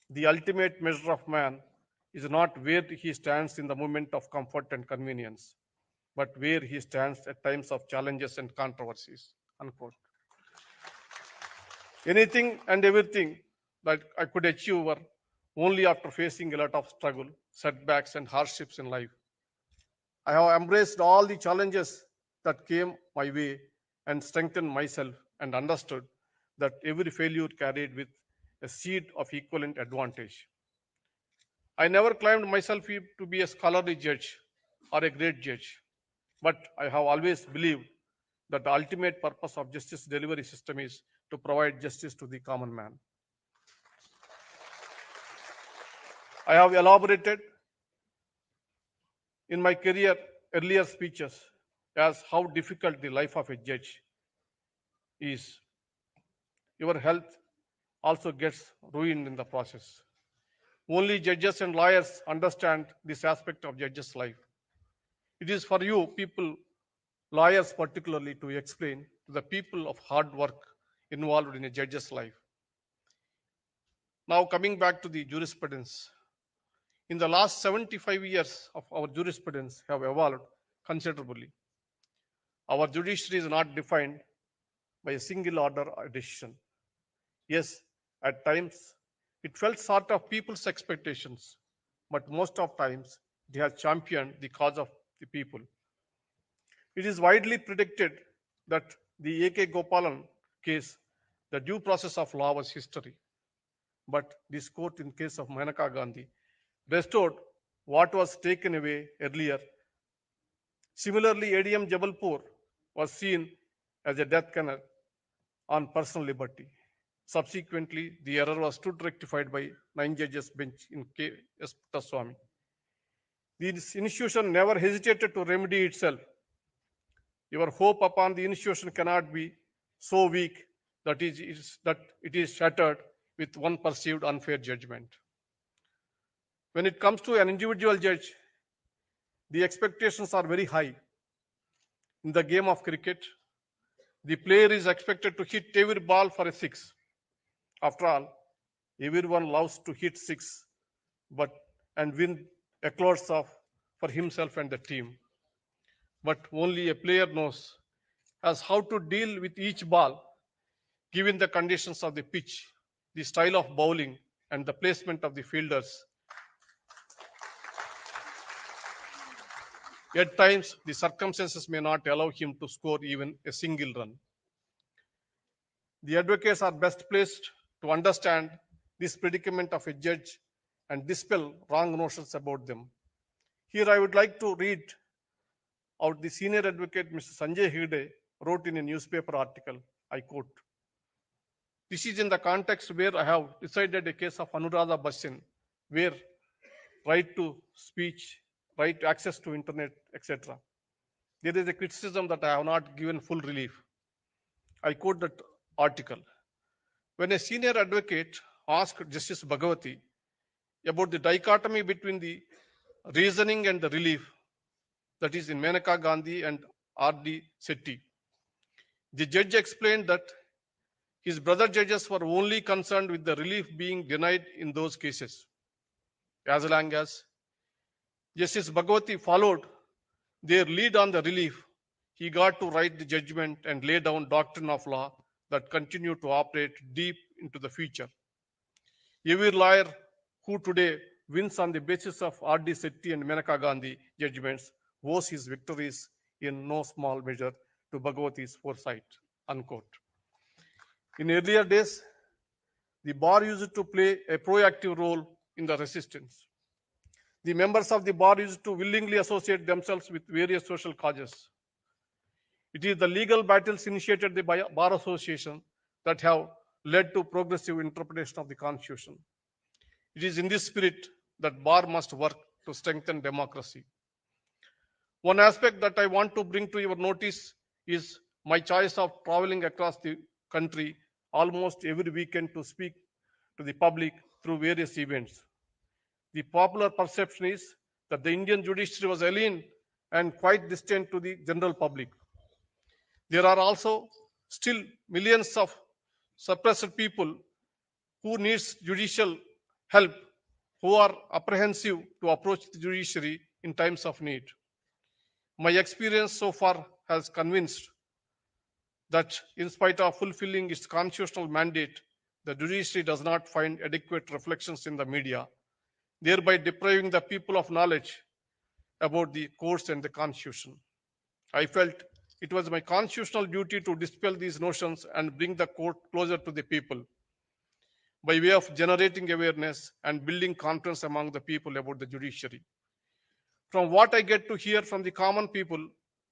The ultimate measure of man is not where he stands in the moment of comfort and convenience, but where he stands at times of challenges and controversies. Unquote. Anything and everything that I could achieve were only after facing a lot of struggle, setbacks, and hardships in life. I have embraced all the challenges that came my way and strengthened myself and understood that every failure carried with a seed of equivalent advantage. I never claimed myself to be a scholarly judge or a great judge, but I have always believed that the ultimate purpose of justice delivery system is to provide justice to the common man. I have elaborated in my career earlier speeches as how difficult the life of a judge is. Your health also gets ruined in the process. Only judges and lawyers understand this aspect of judges' life. It is for you people, lawyers particularly, to explain to the people of hard work involved in a judge's life. Now coming back to the jurisprudence. In the last 75 years of our jurisprudence have evolved considerably. Our judiciary is not defined by a single order or decision. Yes, at times it felt sort of people's expectations, but most of times it has championed the cause of the people. It is widely predicted that the A.K. Gopalan case, the due process of law was history. But this court in case of Maneka Gandhi restored what was taken away earlier. Similarly, ADM Jabalpur was seen as a death knell on personal liberty. Subsequently, the error was stood rectified by 9 judges bench in K.S. Puttaswamy. This institution never hesitated to remedy itself. Your hope upon the institution cannot be so weak that it is shattered with one perceived unfair judgment. When it comes to an individual judge, the expectations are very high. In the game of cricket, the player is expected to hit every ball for a six. After all, everyone loves to hit six, and win accolades for himself and the team. But only a player knows as how to deal with each ball, given the conditions of the pitch, the style of bowling, and the placement of the fielders. At times, the circumstances may not allow him to score even a single run. The advocates are best placed to understand this predicament of a judge and dispel wrong notions about them. Here I would like to read out the senior advocate, Mr. Sanjay Hegde, wrote in a newspaper article. I quote, "This is in the context where I have decided a case of Anuradha Bachchan, where right to speech, right to access to internet, etc. There is a criticism that I have not given full relief." I quote that article. When a senior advocate asked Justice Bhagavati about the dichotomy between the reasoning and the relief, that is in Maneka Gandhi and R.D. Sethi, the judge explained that his brother judges were only concerned with the relief being denied in those cases. As long as Justice Bhagavati followed their lead on the relief, he got to write the judgment and lay down doctrine of law that continued to operate deep into the future. Every lawyer who today wins on the basis of R.D. Sethi and Maneka Gandhi judgments owes his victories in no small measure to Bhagavati's foresight, unquote. In earlier days, the bar used to play a proactive role in the resistance. The members of the bar used to willingly associate themselves with various social causes. It is the legal battles initiated by the Bar Association that have led to progressive interpretation of the Constitution. It is in this spirit that bar must work to strengthen democracy. One aspect that I want to bring to your notice is my choice of traveling across the country almost every weekend to speak to the public through various events. The popular perception is that the Indian judiciary was alien and quite distant to the general public. There are also still millions of suppressed people who needs judicial help, who are apprehensive to approach the judiciary in times of need. My experience so far has convinced that in spite of fulfilling its constitutional mandate, the judiciary does not find adequate reflections in the media, thereby depriving the people of knowledge about the courts and the Constitution. I felt it was my constitutional duty to dispel these notions and bring the court closer to the people by way of generating awareness and building confidence among the people about the judiciary. From what I get to hear from the common people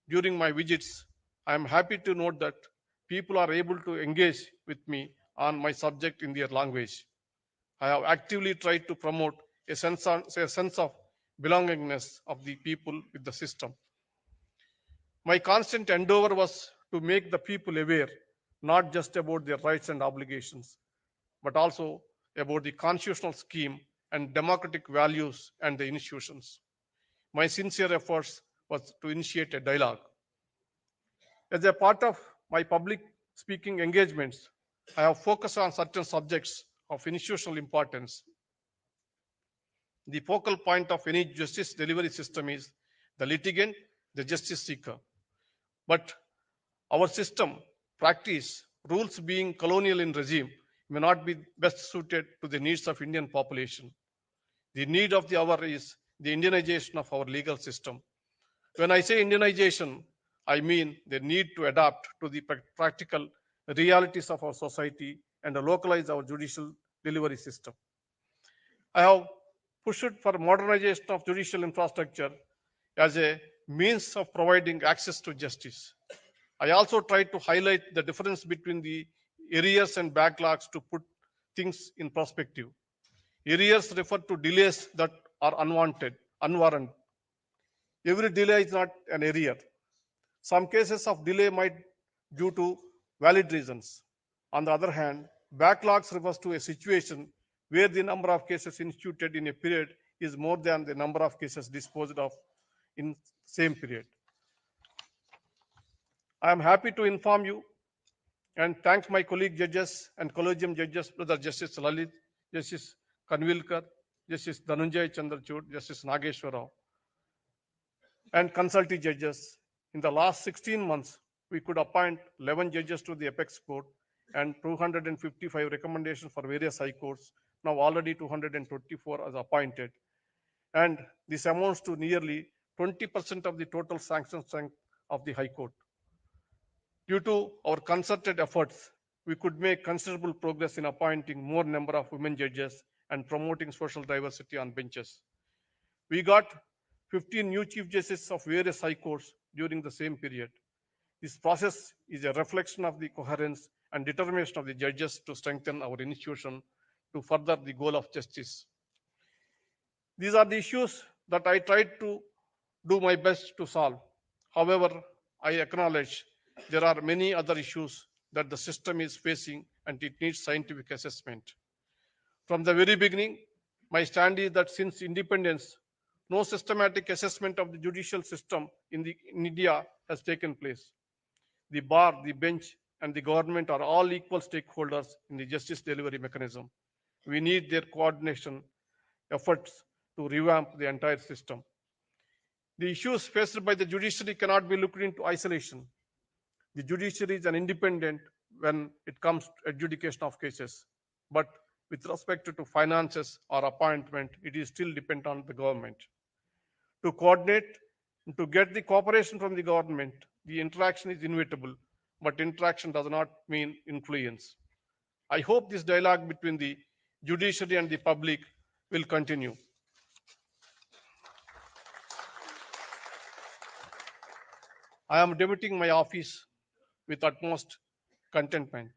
during my visits, I am happy to note that people are able to engage with me on my subject in their language. I have actively tried to promote a sense of belongingness of the people with the system. My constant endeavor was to make the people aware, not just about their rights and obligations, but also about the constitutional scheme and democratic values and the institutions. My sincere efforts was to initiate a dialogue. As a part of my public speaking engagements, I have focused on certain subjects of institutional importance. The focal point of any justice delivery system is the litigant, the justice seeker. But our system, practice, rules being colonial in regime may not be best suited to the needs of Indian population. The need of the hour is the Indianization of our legal system. When I say Indianization, I mean the need to adapt to the practical realities of our society and localize our judicial delivery system. I have pushed for modernization of judicial infrastructure as a means of providing access to justice. I also tried to highlight the difference between the arrears and backlogs to put things in perspective. Arrears refer to delays that are unwarranted. Every delay is not an arrear. Some cases of delay might due to valid reasons. On the other hand, backlogs refers to a situation where the number of cases instituted in a period is more than the number of cases disposed of in same period. I am happy to inform you and thank my colleague judges and collegium judges, Brother Justice Lalit, Justice Kanvilkar, Justice Dhananjay Chandrachud, Justice Nageshwar Rao, and consulting judges. In the last 16 months, we could appoint 11 judges to the apex court and 255 recommendations for various high courts. Now already 224 are appointed. And this amounts to nearly 20% of the total sanction strength of the high court. Due to our concerted efforts, we could make considerable progress in appointing more number of women judges and promoting social diversity on benches. We got 15 new chief justices of various high courts during the same period. This process is a reflection of the coherence and determination of the judges to strengthen our institution to further the goal of justice. These are the issues that I tried to do my best to solve. However, I acknowledge there are many other issues that the system is facing and it needs scientific assessment. From the very beginning, my stand is that since independence, no systematic assessment of the judicial system in India has taken place. The bar, the bench, and the government are all equal stakeholders in the justice delivery mechanism. We need their coordination efforts to revamp the entire system. The issues faced by the judiciary cannot be looked into isolation. The judiciary is an independent when it comes to adjudication of cases. But with respect to finances or appointment, it is still dependent on the government. To coordinate, to get the cooperation from the government, the interaction is inevitable, but interaction does not mean influence. I hope this dialogue between the judiciary and the public will continue. I am devoting my office with utmost contentment.